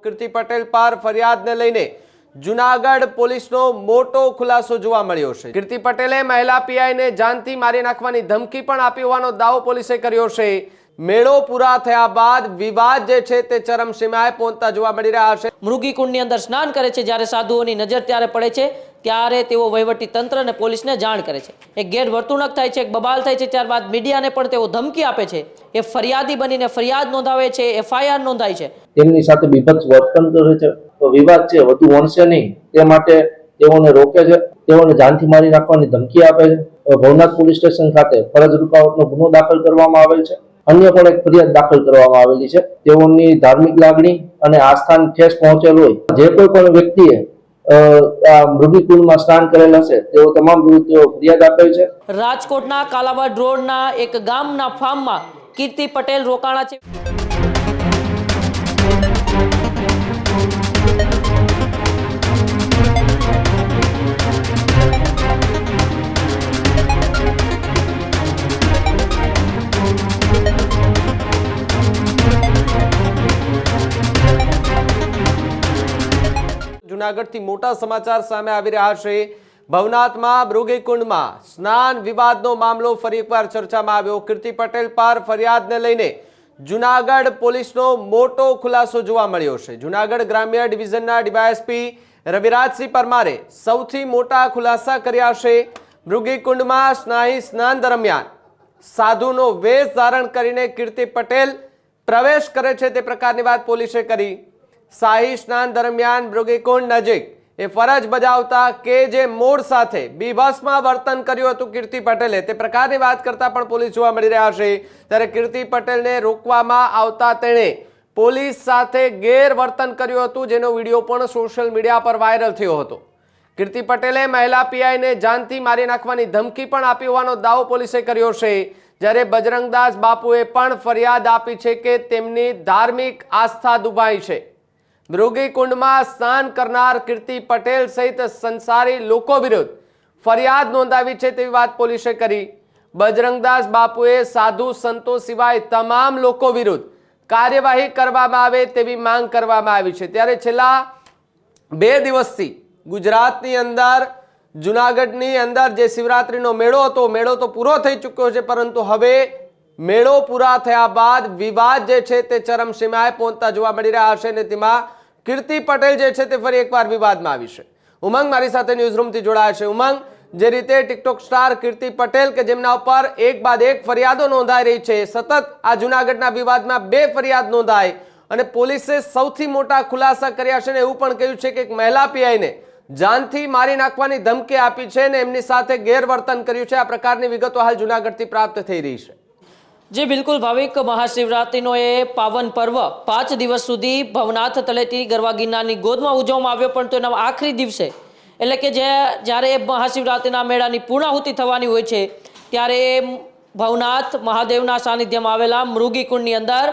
કીર્તિ પટેલ પર ફરિયાદને લઈને જૂનાગઢ પોલીસનો મોટો ખુલાસો જોવા મળ્યો છે। કીર્તિ પટેલે મહિલા પીઆઈને જાનથી મારી નાખવાની ધમકી પણ આપી હોવાનો દાવો પોલીસે કર્યો છે। મેળો પૂરા થયા બાદ વિવાદ જે છે તે ચરમસીમાએ પહોંચતા જોવા મળી રહ્યા છે। મૃગીકુંડની અંદર સ્નાન કરે છે, જ્યારે સાધુઓની નજર ત્યારે પડે છે ત્યારે તેઓ વહીવટી તંત્ર અને પોલીસને જાણ કરે છે। એક ગેરવર્તણૂક થાય છે, એક બબાલ થાય છે, ત્યારબાદ મીડિયાને પણ તેઓ ધમકી આપે છે। એ ફરિયાદી બનીને ફરિયાદ નોંધાવે છે, એફઆઈઆર નોંધાય છે। તેમની સાથે બીભત્સ વર્તન કરે છે તો વિવાદ છે વધુ વણશે નહીં તે માટે તેઓને રોકે છે, તેઓને જાનથી મારી નાખવાની ધમકી આપે છે। ભવનાથ પોલીસ સ્ટેશન ખાતે ફરજ રૂકાવટનો ગુનો દાખલ કરવામાં આવેલ છે। અન્ય પણ એક ફરિયાદ દાખલ કરવામાં આવેલી છે। તેઓની ધાર્મિક લાગણી અને આસ્થાને ઠેસ પહોંચેલ હોય જે કોઈ પણ વ્યક્તિએ મૃગીકુંડમાં સ્નાન કરેલ હશે તેઓ તમામ વિરુદ્ધ ફરિયાદ આપેલ છે। રાજકોટના કાલાવડ રોડના એક ગામના ફાર્મમાં કીર્તિ પટેલ રોકાણા છે। જૂનાગઢથી મોટા સમાચાર સામે આવી રહ્યા છે। ભવનાથમાં મૃગીકુંડમાં સ્નાન વિવાદનો મામલો ફરી એકવાર ચર્ચામાં આવ્યો। કીર્તિ પટેલ પર ફરિયાદને લઈને જૂનાગઢ પોલીસનો મોટો ખુલાસો જોવા મળ્યો છે। જૂનાગઢ ગ્રામ્ય ડિવિઝનના ડીવાયએસપી રવિરાજસિંહ પરમારે સૌથી મોટા ખુલાસા કર્યા છે। મૃગીકુંડમાં સ્નાન દરમિયાન સાધુનો વેશ ધારણ કરીને કીર્તિ પટેલ પ્રવેશ કરે છે તે પ્રકારની વાત પોલીસે કરી। શાહી સ્નાન દરમિયાન મૃગીકુંડ નજીક એ ફરજ બજાવતા કે જે મોડ સાથે બીભત્સમાં વર્તન કર્યું હતું કીર્તિ પટેલે તે પ્રકારની વાત કરતા પણ પોલીસ જોવા મળી રહ્યા છે। ત્યારે કીર્તિ પટેલને રોકવામાં આવતા તેણે પોલીસ સાથે ગેરવર્તન કર્યું હતું, જેનો વિડીયો પણ સોશિયલ મીડિયા પર વાયરલ થયો હતો। કીર્તિ પટેલે મહિલા પીઆઈને જાનથી મારી નાખવાની ધમકી પણ આપી હોવાનો દાવો પોલીસે કર્યો છે। જ્યારે બજરંગદાસ બાપુએ પણ ફરિયાદ આપી છે કે તેમની ધાર્મિક આસ્થા દુભાઈ છે। મૃગીકુંડમાં સ્નાન કરનાર કીર્તિ પટેલ સહિત સંસારી લોકો વિરુદ્ધ ફરિયાદ નોંધાવી છે તેવી વાત પોલીસે કરી। બજરંગદાસ બાપુએ સાધુ સંતો સિવાય તમામ લોકો વિરુદ્ધ કાર્યવાહી કરવામાં આવે તેવી માંગ કરવામાં આવી છે। ત્યારે છેલ્લા 2 દિવસથી ગુજરાતની અંદર જૂનાગઢની અંદર જે શિવરાત્રીનો મેળો હતો, મેળો તો પૂરો થઈ ચૂક્યો છે, પરંતુ હવે મેળો પૂરા થયા બાદ વિવાદ જે છે તે ચરમસીમાએ પહોંચતા જોવા મળી રહ્યા છે અને તેમાં કીર્તિ પટેલ જે છે તે ફરી એકવાર વિવાદમાં આવી છે। ઉમંગ મારી સાથે ન્યૂઝરૂમથી જોડાયા છે। ઉમંગ, જે રીતે ટિકટોક સ્ટાર કીર્તિ પટેલ કે જેમના ઉપર એક બાદ એક ફરિયાદો નોંધાઈ રહી છે, સતત આ જૂનાગઢના વિવાદમાં 2 ફરિયાદ નોંધાઈ અને પોલીસે સૌથી મોટા ખુલાસા કર્યા છે અને એવું પણ કહ્યું છે કે એક મહિલા પીઆઈને જાનથી મારી નાખવાની ધમકી આપી છે અને એમની સાથે ગેરવર્તન કર્યું છે। આ પ્રકારની વિગતો હાલ જૂનાગઢથી પ્રાપ્ત થઈ રહી છે। જે બિલકુલ ભાવિક, મહાશિવરાત્રિનો એ પાવન પર્વ 5 દિવસ સુધી ભવનાથ તળેટી ગરવા ગિરનારની ગોદમાં ઉજવવામાં આવ્યો, પણ તો એના આખરી દિવસે એટલે કે જ્યારે મહાશિવરાત્રિના મેળાની પૂર્ણાહુતિ થવાની હોય છે ત્યારે ભવનાથ મહાદેવના સાનિધ્યમાં આવેલા મૃગીકુંડની અંદર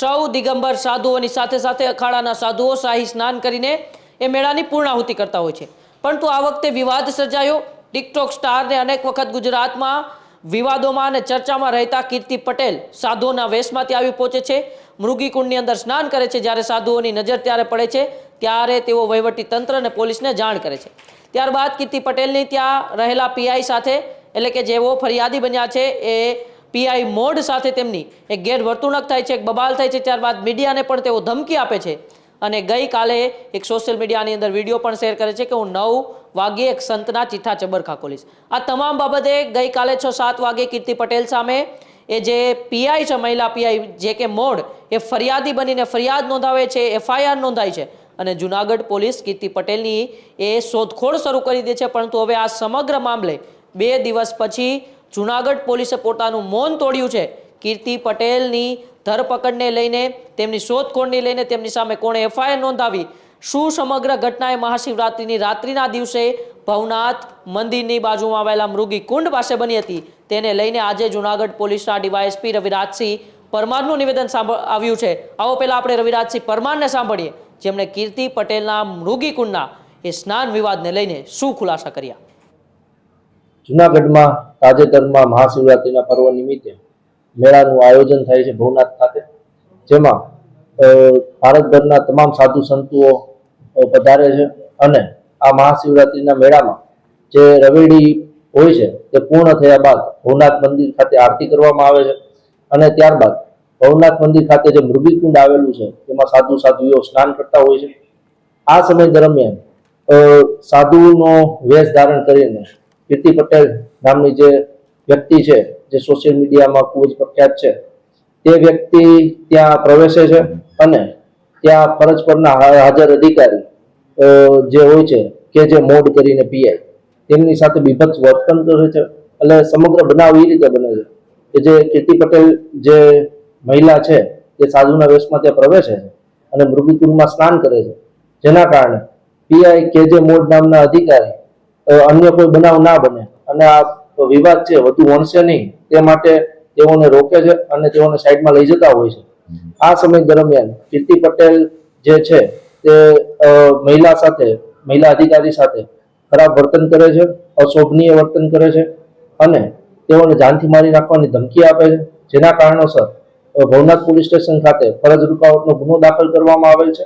સૌ દિગંબર સાધુઓની સાથે સાથે અખાડાના સાધુઓ શાહી સ્નાન કરીને એ મેળાની પૂર્ણાહુતિ કરતા હોય છે। પરંતુ આ વખતે વિવાદ સર્જાયો। ટિકટોક સ્ટારને અનેક વખત ગુજરાતમાં વિવાદોમાં અને ચર્ચામાં રહેતા કીર્તિ પટેલ સાધુઓના વેશમાંથી આવી પહોંચે છે, મૃગીકુંડની અંદર સ્નાન કરે છે, જ્યારે સાધુઓની નજર ત્યારે પડે છે ત્યારે તેઓ વહીવટી તંત્ર અને પોલીસને જાણ કરે છે। ત્યારબાદ કીર્તિ પટેલની ત્યાં રહેલા પીઆઈ સાથે એટલે કે જેઓ ફરિયાદી બન્યા છે એ પીઆઈ મોડ સાથે તેમની એક ગેરવર્તણૂક થાય છે, એક બબાલ થાય છે, ત્યારબાદ મીડિયાને પણ તેઓ ધમકી આપે છે અને ગઈકાલે એક સોશિયલ મીડિયાની અંદર વિડીયો પણ શેર કરે છે કે હું 9 વાગ્યે એક સંતના ચિઠ્ઠા ચબરખા ખોલીશ। આ તમામ બાબતે ગઈકાલે 6-7 વાગે કીર્તિ પટેલ સામે એ જે પીઆઈ છે, મહિલા પીઆઈ જે કે મોડ, એ ફરિયાદી બનીને ફરિયાદ નોંધાવે છે, એફઆઈઆર નોંધાય છે અને જૂનાગઢ પોલીસ કીર્તિ પટેલની એ શોધખોળ શરૂ કરી દે છે। પરંતુ હવે આ સમગ્ર મામલે 2 દિવસ પછી જૂનાગઢ પોલીસે પોતાનું મૌન તોડ્યું છે। કીર્તિ પટેલની ધરપકડને લઈને, તેમની શોધખોળને લઈને, તેમની સામે કોણે એફઆઈઆર નોંધાવી, શું સમગ્ર ઘટનાએ મહાશિવરાત્રિની રાત્રિના દિવસે ભવનાથ મંદિરની બાજુમાં આવેલા મૃગીકુંડ પાસે બની હતી, તેને લઈને આજે જૂનાગઢ પોલીસના ડીવાયએસપી રવિરાજસિંહ પરમારનું નિવેદન આવ્યું છે। આવો પહેલા આપણે રવિરાજસિંહ પરમારને સાંભળીએ, જેમણે કીર્તિ પટેલના મૃગીકુંડના એ સ્નાન વિવાદને લઈને શું ખુલાસા કર્યા। જૂનાગઢમાં તાજેતરમાં મહાશિવરાત્રિના પર્વ નિમિત્તે મેળાનું આયોજન થાય છે ભવનાથ ખાતે, જેમાં ભારતભરના તમામ સાધુ સંતો પધારે છે અને આ મહાશિવરાત્રિના મેળામાં જે રવેડી હોય છે તે પૂર્ણ થયા બાદ ભવનાથ મંદિર ખાતે આરતી કરવામાં આવે છે અને ત્યારબાદ ભવનાથ મંદિર ખાતે જે મૃગીકુંડ આવેલું છે તેમાં સાધુ સાધ્વીઓ સ્નાન કરતા હોય છે. આ સમય દરમિયાન સાધુનો વેશ ધારણ કરીને કીર્તિ પટેલ નામની જે વ્યક્તિ છે જે સોશિયલ મીડિયામાં ખૂબ જ પ્રખ્યાત છે તે વ્યક્તિ ત્યાં પ્રવેશે છે અને ત્યાં ફરજ પરના હાજર અધિકારી જે હોય છે કે જે મોડ કરીને પીઆઈ તેમની સાથે બીભત્સ વર્તન કરે છે. એટલે સમગ્ર બનાવ એ રીતે બને છે કે જે કીર્તિ પટેલ જે મહિલા છે તે સાધુના વેશમાં ત્યાં પ્રવેશે છે અને મૃગીકુંડમાં સ્નાન કરે છે, જેના કારણે પીઆઈ કે જે મોડ નામના અધિકારી અન્ય કોઈ બનાવ ના બને અને આ વિવાદ છે વધુ વણસે નહીં તે માટે તેઓને રોકે છે અને તેઓને સાઈડમાં લઈ જતા હોય છે. આ સમય દરમિયાન કીર્તિ પટેલ જે છે તે મહિલા અધિકારી સાથે ખરાબ વર્તન કરે છે, અશોભનીય વર્તન કરે છે અને તેઓને જાનથી મારી નાખવાની ધમકી આપે છે, જેના કારણોસર ભવનાથ પોલીસ સ્ટેશન ખાતે ફરજ રૂકાવટનો ગુનો દાખલ કરવામાં આવેલ છે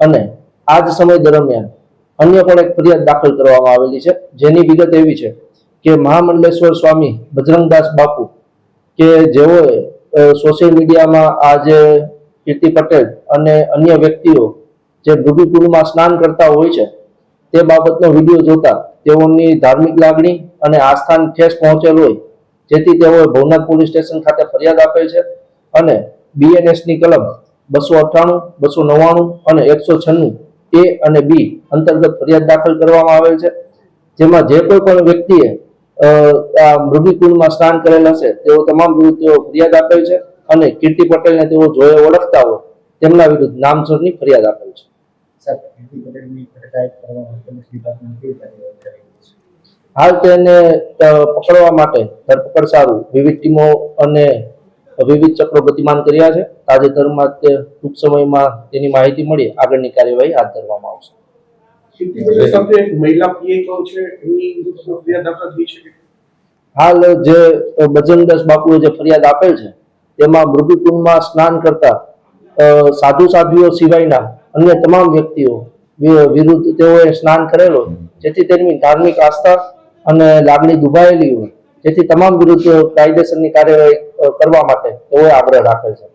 અને આ જ સમય દરમિયાન અન્ય પણ એક ફરિયાદ દાખલ કરવામાં આવેલી છે, જેની વિગત એવી છે કે મહામંડલેશ્વર સ્વામી બજરંગદાસ બાપુ કે જેઓએ સોશિયલ મીડિયામાં આ જે કીર્તિ પટેલ અને અન્ય વ્યક્તિઓ જે મૃગીકુંડમાં સ્નાન કરતા હોય છે તે બાબતનો વિડીયો જોતા તેઓની ધાર્મિક લાગણી અને આસ્થાને ઠેસ પહોંચેલ હોય, જેથી તેઓએ ભવનાથ પોલીસ સ્ટેશન ખાતે ફરિયાદ આપેલ છે અને બીએનએસની કલમ 298, 299 અને 196 A અને B અંતર્ગત ફરિયાદ દાખલ કરવામાં આવેલ છે, જેમાં જે કોઈ પણ વ્યક્તિએ આ મૃગીકુંડમાં સ્નાન કરેલ હશે તેઓ તમામ વિરુદ્ધ તેઓ ફરિયાદ આપેલ છે અને કીર્તિ પટેલને તેઓ જોયે ઓળખતા હોય તેમના વિરુદ્ધ નામજોરની ફરિયાદ આપેલ છે. હાલ તેને પકડવા માટે ધરપકડ સારું વિવિધ ટીમો અને વિવિધ ચક્રો ગતિમાન કર્યા છે. તાજેતરમાં તે ટૂંક સમયમાં તેની માહિતી મળી આગળની કાર્યવાહી હાથ ધરવામાં આવશે. હાલ જે બજરંગદાસ બાપુએ જે ફરિયાદ આપેલ છે તેમાં મૃગીકુંડમાં સ્નાન કરતા સાધુ સાધ્વીઓ સિવાયના અન્ય તમામ વ્યક્તિઓ વિરુદ્ધ તેઓએ સ્નાન કરેલો જેથી તેમની ધાર્મિક આસ્થા અને લાગણી દુભાયેલી હોય, જેથી તમામ વિરુદ્ધ કાયદેસરની કાર્યવાહી કરવા માટે તેઓએ આગ્રહ રાખેલ છે.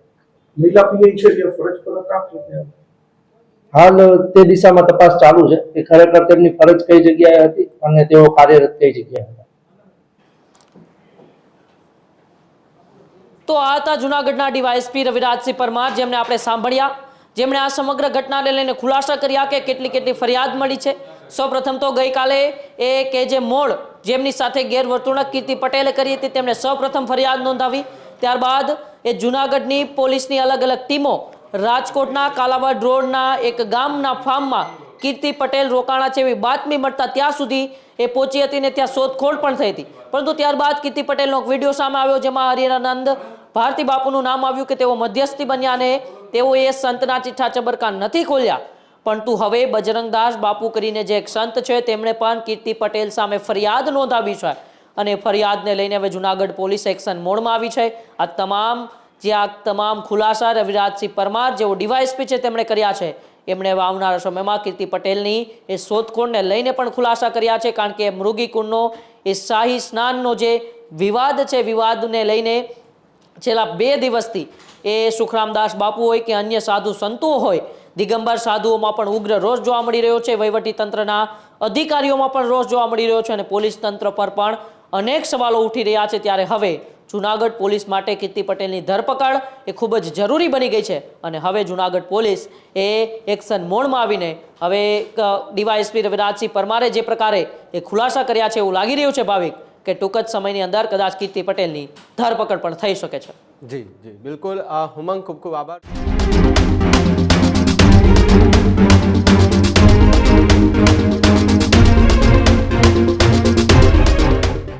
હાલ તે દિશામાં તપાસ ચાલુ છે કે ખરેખર તેમની ફરજ કઈ જગ્યાએ હતી અને તેઓ કાર્યરત કઈ જગ્યાએ હતા. તો આ હતા જૂનાગઢના ડીવાયએસપી રવિરાજસિંહ પરમાર, જેમને આપણે સાંભળ્યા, જેમણે આ સમગ્ર ઘટનાને લઈને ખુલાસા કર્યા કે કેટલી ફરિયાદ મળી છે. સૌપ્રથમ તો ગઈકાલે એ કે જે મોડ જેમની સાથે ગેરવર્તણૂક કીર્તિ પટેલે કરી હતી તેમણે સૌપ્રથમ ફરિયાદ નોંધાવી. ત્યારબાદ એ જૂનાગઢની પોલીસની અલગ અલગ ટીમો રાજકોટના કાલાવડ રોડના એક ગામના ફાર્મમાં કીર્તિ પટેલ રોકાણા છે એવી બાતમી મળતા ત્યાં સુધી એ પહોંચી હતી ને ત્યાં શોધખોળ પણ થઈ હતી. પરંતુ ત્યારબાદ કીર્તિ પટેલનો એક વિડીયો સામે આવ્યો જેમાં હરિહરાનંદ ભારતી બાપુનું નામ આવ્યું કે તેઓ મધ્યસ્થી બન્યા અને તેઓએ સંતના ચિઠ્ઠા ચબરકા નથી ખોલ્યા. પરંતુ હવે બજરંગદાસ બાપુ કરીને જે એક સંત છે તેમણે પણ કીર્તિ પટેલ સામે ફરિયાદ નોંધાવી છે અને ફરિયાદને લઈને હવે જૂનાગઢ પોલીસ એક્શન મોડમાં આવી છે. આ તમામ ખુલાસા રવિરાજસિંહ પરમાર જેઓ ડીવાયએસપી છે તેમણે કર્યા છે. એમણે આવનારા સમયમાં કીર્તિ પટેલની એ શોધખોળને લઈને પણ ખુલાસા કર્યા છે, કારણ કે મૃગીકુંડનો એ શાહી સ્નાનનો જે વિવાદ છે, વિવાદને લઈને છેલ્લા 2 દિવસથી એ સુખરામદાસ બાપુ હોય કે અન્ય સાધુ સંતો હોય, દિગંબર સાધુઓમાં પણ ઉગ્ર રોષ જોવા મળી રહ્યો છે. વહીવટી તંત્રના અધિકારીઓમાં પણ રોષ જોવા મળી રહ્યો છે અને પોલીસ તંત્ર પર પણ અનેક સવાલો ઉઠી રહ્યા છે. ત્યારે હવે જૂનાગઢ પોલીસ માટે કીર્તિ પટેલની ધરપકડ એ ખૂબ જ જરૂરી બની ગઈ છે અને હવે જૂનાગઢ પોલીસ એ એક્શન મોડમાં આવીને હવે ડીવાયએસપી રવિરાજસિંહ પરમારે જે પ્રકારે એ ખુલાસા કર્યા છે એવું લાગી રહ્યું છે ભાવિક કે ટૂંક જ સમયની અંદર કદાચ કીર્તિ પટેલની ધરપકડ પણ થઈ શકે છે. જી બિલકુલ. હુમંગ ખૂબ ખૂબ આભાર.